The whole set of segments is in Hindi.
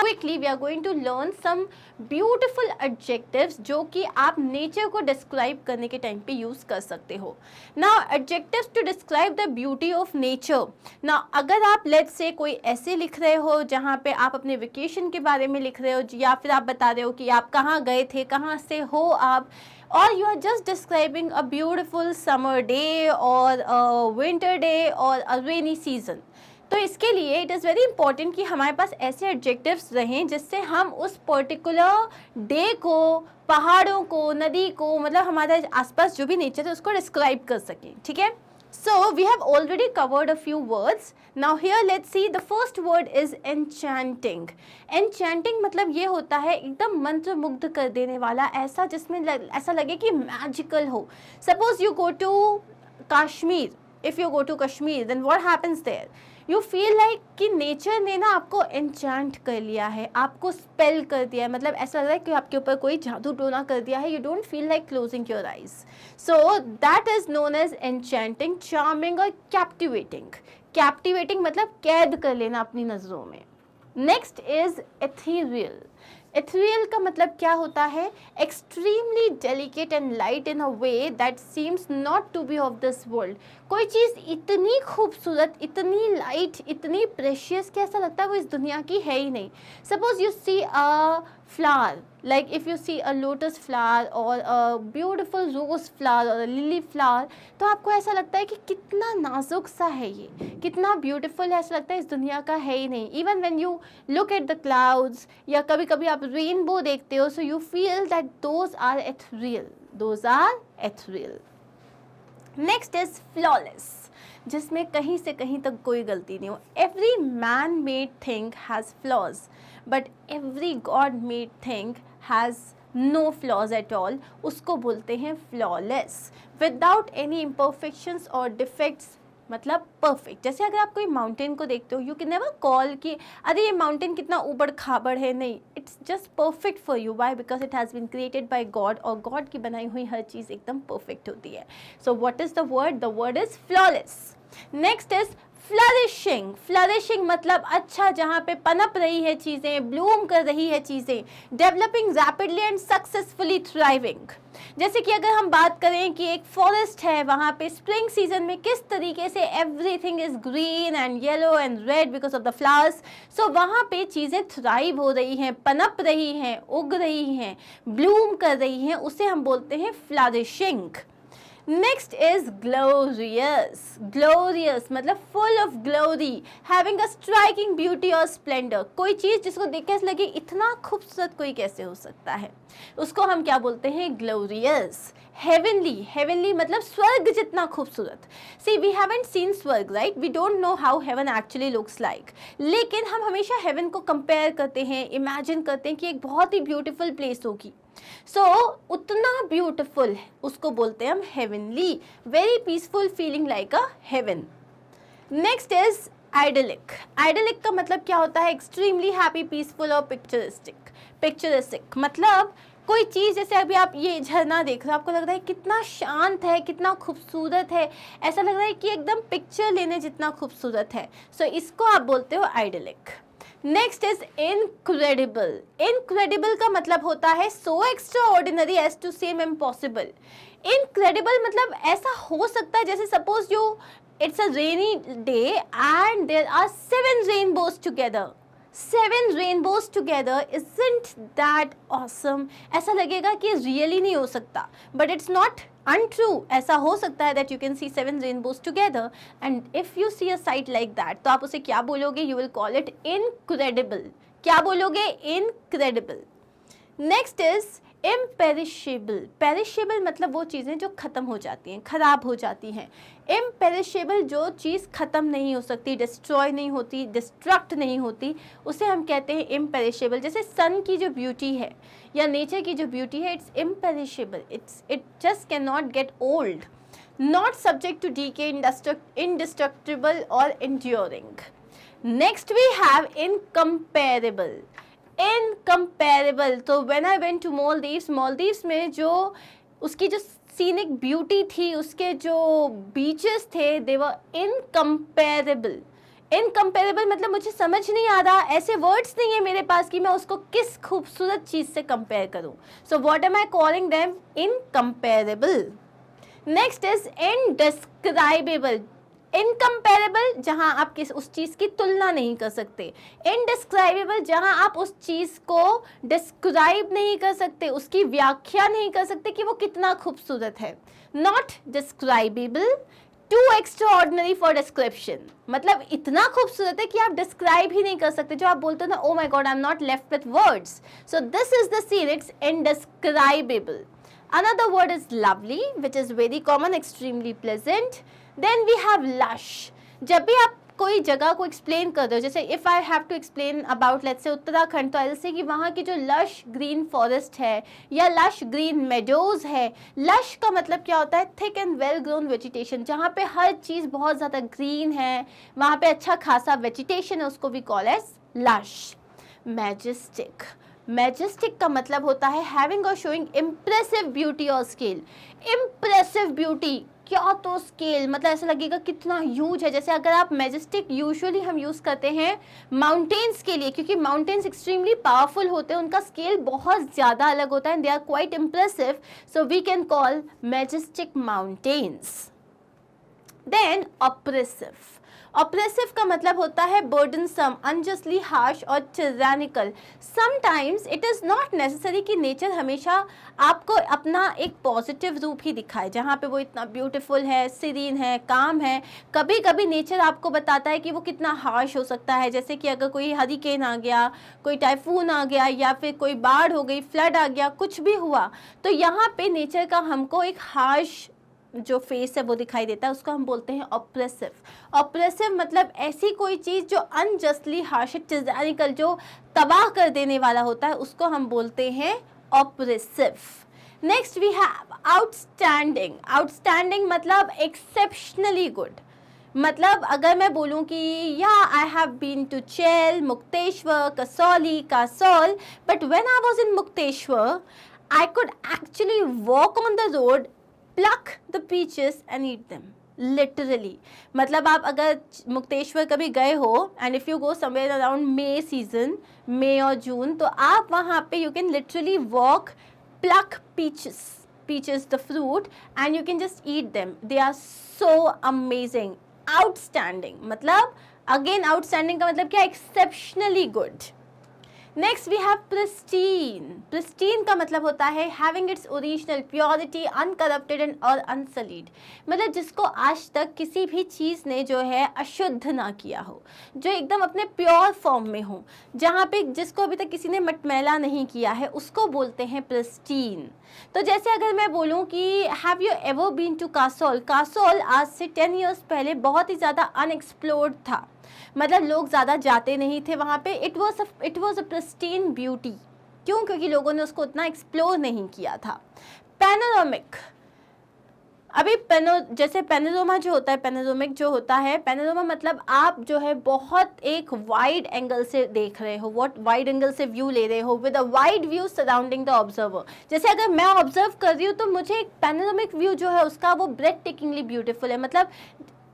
Quickly we are going to learn some beautiful adjectives जो कि आप नेचर को डिस्क्राइब करने के टाइम पे यूज कर सकते हो. Now adjectives to describe the beauty of nature. Now अगर आप लेट्स से कोई ऐसे लिख रहे हो जहाँ पे आप अपने वेकेशन के बारे में लिख रहे हो, या फिर आप बता रहे हो कि आप कहाँ गए थे, कहाँ से हो आप, or you are just describing a beautiful summer day or a winter day or a rainy season. तो इसके लिए इट इज़ वेरी इंपॉर्टेंट कि हमारे पास ऐसे एडजेक्टिव्स रहें जिससे हम उस पर्टिकुलर डे को, पहाड़ों को, नदी को, मतलब हमारे आसपास जो भी नेचर है उसको डिस्क्राइब कर सकें. ठीक है. So we have already covered a few words. Now here let's see, the first word is enchanting. Enchanting मतलब ये होता है एकदम मंत्र मुग्ध कर देने वाला, ऐसा जिसमें ऐसा लगे कि मैजिकल हो. Suppose you go to Kashmir. If you go to Kashmir, then what happens there? You feel like कि नेचर ने ना आपको एन्चेंट कर लिया है, आपको स्पेल कर दिया है, मतलब ऐसा लग रहा है कि आपके ऊपर कोई जादू टोना कर दिया है. You don't feel like closing your eyes. So that is known as enchanting, charming और कैप्टिवेटिंग. कैप्टिवेटिंग मतलब कैद कर लेना अपनी नज़रों में. Next is ethereal. एथीरियल का मतलब क्या होता है? Extremely delicate and light in a way that seems not to be of this world. कोई चीज़ इतनी खूबसूरत, इतनी लाइट, इतनी प्रेशियस कि ऐसा लगता है वो इस दुनिया की है ही नहीं. Suppose you see a flower, like if you see a lotus flower or a beautiful rose flower or a lily flower, तो आपको ऐसा लगता है कि कितना नाजुक सा है ये, कितना ब्यूटीफुल है, ऐसा लगता है इस दुनिया का है ही नहीं. Even when you look at the clouds, या कभी कभी आप रेनबो देखते हो, so you feel that those are ethereal, those are ethereal. Next is flawless, जिसमें कहीं से कहीं तक कोई गलती नहीं हो. Every man made thing has flaws, but every God made thing has no flaws at all. उसको बोलते हैं फ्लॉलेस, विदाउट एनी इम्परफेक्शंस और डिफेक्ट्स, मतलब परफेक्ट. जैसे अगर आप कोई माउंटेन को देखते हो, यू कैन नेवर कॉल कि अरे ये माउंटेन कितना ऊबड़ खाबड़ है. नहीं, it's just perfect for you. Why? Because it has been created by God, और गॉड की बनाई हुई हर चीज़ एकदम परफेक्ट होती है. So what is the word? The word is flawless. Next is flourishing. Flourishing मतलब अच्छा, जहाँ पे पनप रही है चीज़ें, ब्लूम कर रही है चीज़ें. Developing rapidly and successfully thriving. जैसे कि अगर हम बात करें कि एक फॉरेस्ट है, वहाँ पे स्प्रिंग सीजन में किस तरीके से everything is green and yellow and red because of the flowers. So वहाँ पे चीज़ें थ्राइव हो रही हैं, पनप रही हैं, उग रही हैं, ब्लूम कर रही हैं, उसे हम बोलते हैं flourishing. Next is glorious. Glorious मतलब full of glory, having a striking beauty or splendor. कोई चीज़ जिसको देख के ऐसा लगे इतना खूबसूरत कोई कैसे हो सकता है, उसको हम क्या बोलते हैं? glorious. heavenly. heavenly मतलब स्वर्ग जितना खूबसूरत. See, we haven't seen स्वर्ग, right? We don't know how heaven actually looks like. लेकिन हम हमेशा heaven को compare करते हैं, imagine करते हैं कि एक बहुत ही beautiful place होगी. सो उतना ब्यूटिफुल है, उसको बोलते हैं हम heavenly. Very peaceful, feeling like a heaven. Next is idyllic. Idyllic का मतलब क्या होता है? एक्सट्रीमली हैप्पी, पीसफुल और पिक्चरिस्टिक. पिक्चरिस्टिक मतलब कोई चीज़, जैसे अभी आप ये झरना देख रहे हो, आपको लग रहा है कितना शांत है, कितना खूबसूरत है, ऐसा लग रहा है कि एकदम पिक्चर लेने जितना खूबसूरत है. सो इसको आप बोलते हो idyllic. Next is incredible. Incredible का मतलब होता है so extraordinary as to seem impossible. Incredible मतलब ऐसा हो सकता है, जैसे suppose you, it's a rainy day and there are 7 rainbows together. 7 rainbows together, isn't that awesome? ऐसा लगेगा कि रियली नहीं हो सकता, बट इट्स नॉट untrue. ऐसा हो सकता है that you can see 7 rainbows together, and if you see a sight like that, तो आप उसे क्या बोलोगे? You will call it incredible. क्या बोलोगे? Incredible. Next is imperishable. perishable मतलब वो चीज़ें जो ख़त्म हो जाती हैं, ख़राब हो जाती हैं. imperishable जो चीज़ ख़त्म नहीं हो सकती, डिस्ट्रॉय नहीं होती, डिस्ट्रक्ट नहीं होती, उसे हम कहते हैं imperishable. जैसे सन की जो ब्यूटी है या नेचर की जो ब्यूटी है, it's imperishable. It just can not get old, not subject to decay, indestructible और enduring. Next we have incomparable. Incomparable. तो when I went to Maldives, Maldives में जो उसकी जो सीनिक ब्यूटी थी, उसके जो बीचेस थे, दे वर इनकम्पेरेबल. इनकम्पेरेबल मतलब मुझे समझ नहीं आ रहा, ऐसे वर्ड्स नहीं है मेरे पास कि मैं उसको किस खूबसूरत चीज से कंपेयर करूं. So what am I calling them? Incomparable. Next is indescribable. Incomparable जहां आप किस उस चीज की तुलना नहीं कर सकते. इनडिस्क्राइबेबल जहां आप उस चीज को डिस्क्राइब नहीं कर सकते, उसकी व्याख्या नहीं कर सकते कि वो कितना खूबसूरत है. Not describable, too extraordinary for description. मतलब इतना खूबसूरत है कि आप डिस्क्राइब ही नहीं कर सकते. जो आप बोलते हो ना, oh my God, I am not left with words. So this is the scene, it's indescribable. Another word is lovely, which is very common, extremely pleasant. Then we have lush. जब भी आप कोई जगह को एक्सप्लेन कर दो, जैसे if I have to explain about let's say Uttarakhand, तो ऐसे कि वहाँ की जो लश ग्रीन फॉरेस्ट है या लश ग्रीन मेडोज है. लश का मतलब क्या होता है? Thick and well grown vegetation, जहाँ पे हर चीज़ बहुत ज़्यादा ग्रीन है, वहाँ पे अच्छा खासा वेजिटेशन है, उसको भी call as lush. Majestic. Majestic का मतलब होता है हैविंग और शोइंग इम्प्रेसिव ब्यूटी और स्केल. इम्प्रेसिव ब्यूटी, क्या तो स्केल, मतलब ऐसा लगेगा कितना ह्यूज है. जैसे अगर आप मैजेस्टिक यूजुअली हम यूज़ करते हैं माउंटेन्स के लिए, क्योंकि माउंटेन्स एक्सट्रीमली पावरफुल होते हैं, उनका स्केल बहुत ज़्यादा अलग होता है, they are quite impressive, so we can call majestic mountains. Then oppressive. Oppressive का मतलब होता है बर्डनसम, अनजस्टली हार्श और tyrannical. Sometimes it is not necessary कि नेचर हमेशा आपको अपना एक पॉजिटिव रूप ही दिखाए, जहाँ पे वो इतना ब्यूटीफुल है, सीरीन है, काम है. कभी कभी नेचर आपको बताता है कि वो कितना हार्श हो सकता है. जैसे कि अगर कोई हरिकेन आ गया, कोई टाइफून आ गया, या फिर कोई बाढ़ हो गई, फ्लड आ गया, कुछ भी हुआ, तो यहाँ पे नेचर का हमको एक हार्श जो फेस है वो दिखाई देता है, उसको हम बोलते हैं ऑप्रेसिव. ऑप्रेसिव मतलब ऐसी कोई चीज़ जो अनजस्टली हार्श, टिरानिकल, जो तबाह कर देने वाला होता है, उसको हम बोलते हैं oppressive. Next we have outstanding. Outstanding मतलब एक्सेप्शनली गुड. मतलब अगर मैं बोलूं कि या I have been to Chail, Mukteshwar, Kasauli, Kasol, but when I was in Mukteshwar I could actually walk on the road, pluck the peaches and eat them. Literally. मतलब आप अगर मुक्तेश्वर कभी गए हो and if you go somewhere around May season, May और जून, तो आप वहाँ पे you can literally walk, pluck peaches the fruit and you can just eat them. They are so amazing. Outstanding मतलब again outstanding का मतलब क्या? Exceptionally good. Next we have pristine. Pristine का मतलब होता है having its original purity, uncorrupted and और अनसलीड. मतलब जिसको आज तक किसी भी चीज़ ने जो है अशुद्ध ना किया हो, जो एकदम अपने प्योर फॉर्म में हो, जहाँ पे जिसको अभी तक किसी ने मटमैला नहीं किया है, उसको बोलते हैं प्रिस्टीन. तो जैसे अगर मैं बोलूँ कि have you ever been to Kasol. Kasol आज से 10 ईयर्स पहले बहुत ही ज़्यादा अनएक्सप्लोर्ड था, मतलब लोग ज़्यादा जाते नहीं थे वहाँ पे. It was a pristine beauty. क्यों? क्योंकि लोगों ने उसको उतना एक्सप्लोर नहीं किया था. पैनोरामिक. अभी जैसे पैनोरामा जो होता है, पैनोरामिक जो होता है, पैनोरामा मतलब आप जो है बहुत एक वाइड एंगल से देख रहे हो, वाइड एंगल से व्यू ले रहे हो, with a wide view surrounding the observer. जैसे अगर मैं ऑब्जर्व कर रही हूँ तो मुझे एक पैनोरामिक व्यू जो है उसका वो ब्रेथ टेकिंगली ब्यूटीफुल है. मतलब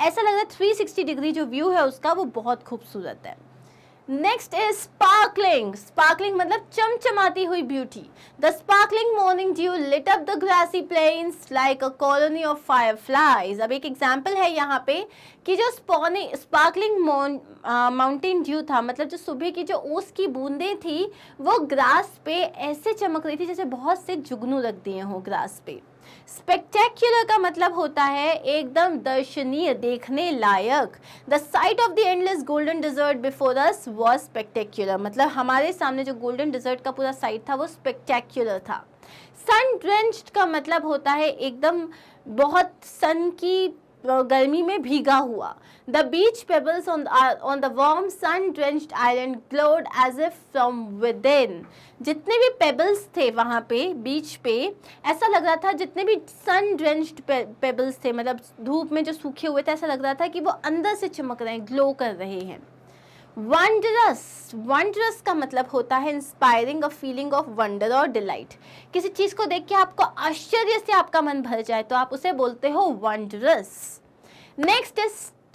ऐसा लग रहा है 360 डिग्री जो व्यू है उसका वो बहुत खूबसूरत है. Next is sparkling. स्पार्कलिंग मतलब चमचमाती हुई beauty. The sparkling morning dew lit up the grassy plains like a colony of fireflies. अब एक एग्जांपल है यहाँ पे कि जो स्पार्कलिंग माउंटेन ड्यू था, मतलब जो सुबह की जो ओस की बूंदें थी वो ग्रास पे ऐसे चमक रही थी जैसे बहुत से जुगनू रख दिए हों ग्रास पे. स्पेक्टेक्युलर का मतलब होता है एकदम दर्शनीय, देखने लायक. The sight of the endless golden desert before us was spectacular. मतलब हमारे सामने जो गोल्डन डिजर्ट का पूरा साइट था वो स्पेक्टेक्युलर था. सन ड्रेंच्ड का मतलब होता है एकदम बहुत सन की गर्मी में भीगा हुआ. The beach pebbles on the warm sun drenched island glowed as if from within. जितने भी पेबल्स थे वहाँ पे बीच पे, ऐसा लग रहा था जितने भी सन ड्रेंच्ड पेबल्स थे, मतलब धूप में जो सूखे हुए थे, ऐसा लग रहा था कि वो अंदर से चमक रहे हैं, ग्लो कर रहे हैं. वंडरस. वंडरस का मतलब होता है inspiring a feeling of wonder और डिलाइट. किसी चीज़ को देख के आपको आश्चर्य से आपका मन भर जाए तो आप उसे बोलते हो wondrous. Next is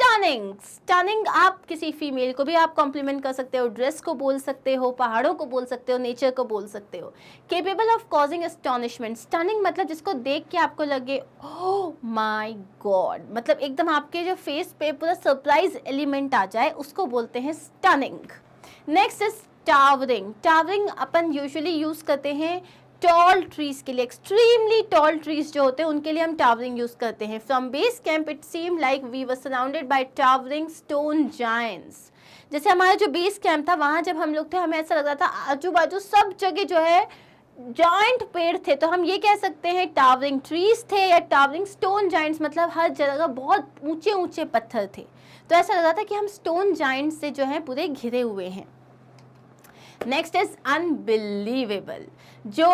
stunning, stunning आप किसी फीमेल को भी आप कॉम्प्लीमेंट कर सकते हो, ड्रेस को बोल सकते हो, पहाड़ों को बोल सकते हो, नेचर को बोल सकते हो। केपेबल ऑफ कॉजिंग एस्टॉनिशमेंट, स्टनिंग मतलब जिसको देख के आपको लगे ओह माय गॉड, मतलब एकदम आपके जो फेस पे पूरा सरप्राइज एलिमेंट आ जाए, उसको बोलते हैं stunning. Next is towering, towering upon usually use करते हैं टॉल ट्रीज के लिए, एक्सट्रीमली टॉल ट्रीज जो होते हैं उनके लिए हम टावरिंग यूज करते हैं। From base camp it seem like we were surrounded by towering stone giants, जैसे हमारा जो बेस कैंप था वहां जब हम लोग थे हमें ऐसा लग रहा था आजू बाजू सब जगह जो है जॉइंट पेड़ थे, तो हम ये कह सकते हैं टावरिंग ट्रीज थे या टावरिंग स्टोन जायंट्स, मतलब हर जगह बहुत ऊंचे ऊंचे पत्थर थे, तो ऐसा लग रहा था कि हम स्टोन जायंट से जो है पूरे घिरे हुए हैं। नेक्स्ट इज अनबिलीवेबल, जो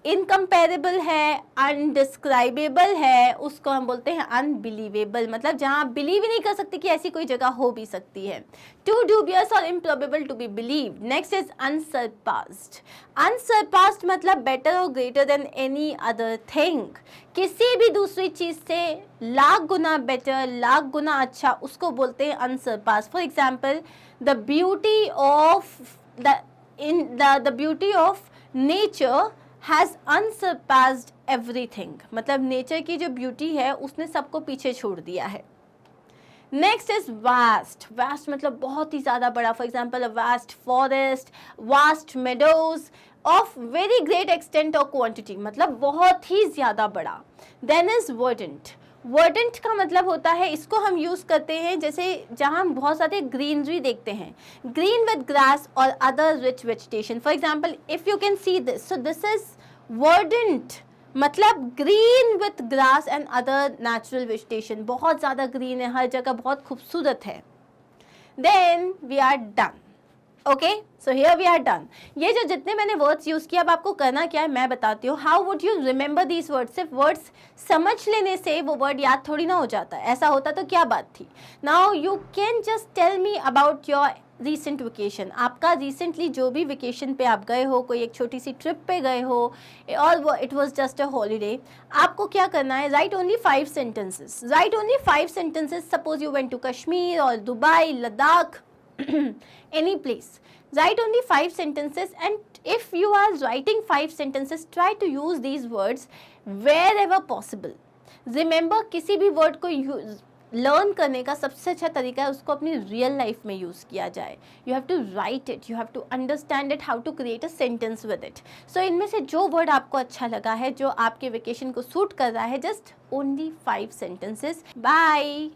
इनकम्पेरेबल है, अनडिस्क्राइबेबल है, उसको हम बोलते हैं अनबिलीवेबल, मतलब जहां आप बिलीव ही नहीं कर सकते कि ऐसी कोई जगह हो भी सकती है। टू ड्यूबियस और improbable to be believed. Next is unsurpassed, unsurpassed मतलब बेटर और greater than any other thing, किसी भी दूसरी चीज से लाख गुना बेटर, लाख गुना अच्छा, उसको बोलते हैं unsurpassed. For example the beauty of the beauty of nature has unsurpassed everything, मतलब नेचर की जो ब्यूटी है उसने सबको पीछे छोड़ दिया है। नेक्स्ट इज वास्ट, वास्ट मतलब बहुत ही ज़्यादा बड़ा, for example a vast forest, vast meadows of very great extent और क्वांटिटी, मतलब बहुत ही ज़्यादा बड़ा। देन इज वर्डेंट, वर्डेंट का मतलब होता है, इसको हम यूज़ करते हैं जैसे जहाँ हम बहुत सारे ग्रीनरी देखते हैं, ग्रीन विद ग्रास और other rich vegetation. For example if you can see this, so this is verdant, मतलब green with grass and other natural vegetation, बहुत ज़्यादा ग्रीन है, हर जगह बहुत खूबसूरत है। Then we are done. Okay, so here we are done. ये जो जितने मैंने वर्ड्स यूज़ किया, अब आपको करना क्या है मैं बताती हूँ। How would you remember these words? सिर्फ वर्ड्स समझ लेने से वो वर्ड याद थोड़ी ना हो जाता है, ऐसा होता तो क्या बात थी। Now you can just tell me about your recent vacation, आपका रिसेंटली जो भी वेकेशन पे आप गए हो, कोई एक छोटी सी ट्रिप पे गए हो और it was just a holiday, आपको क्या करना है, write only 5 sentences, write only 5 sentences. Suppose you went to Kashmir और Dubai, Ladakh, any place, write only 5 sentences, and if you are writing 5 sentences, try to use these words wherever possible. Remember, किसी भी word को लर्न करने का सबसे अच्छा तरीका है उसको अपनी रियल लाइफ में यूज़ किया जाए। You have to write it, you have to understand it, how to create a sentence with it. So इनमें से जो वर्ड आपको अच्छा लगा है, जो आपके वेकेशन को सूट कर रहा है, जस्ट ओनली 5 सेंटेंसेस। बाय।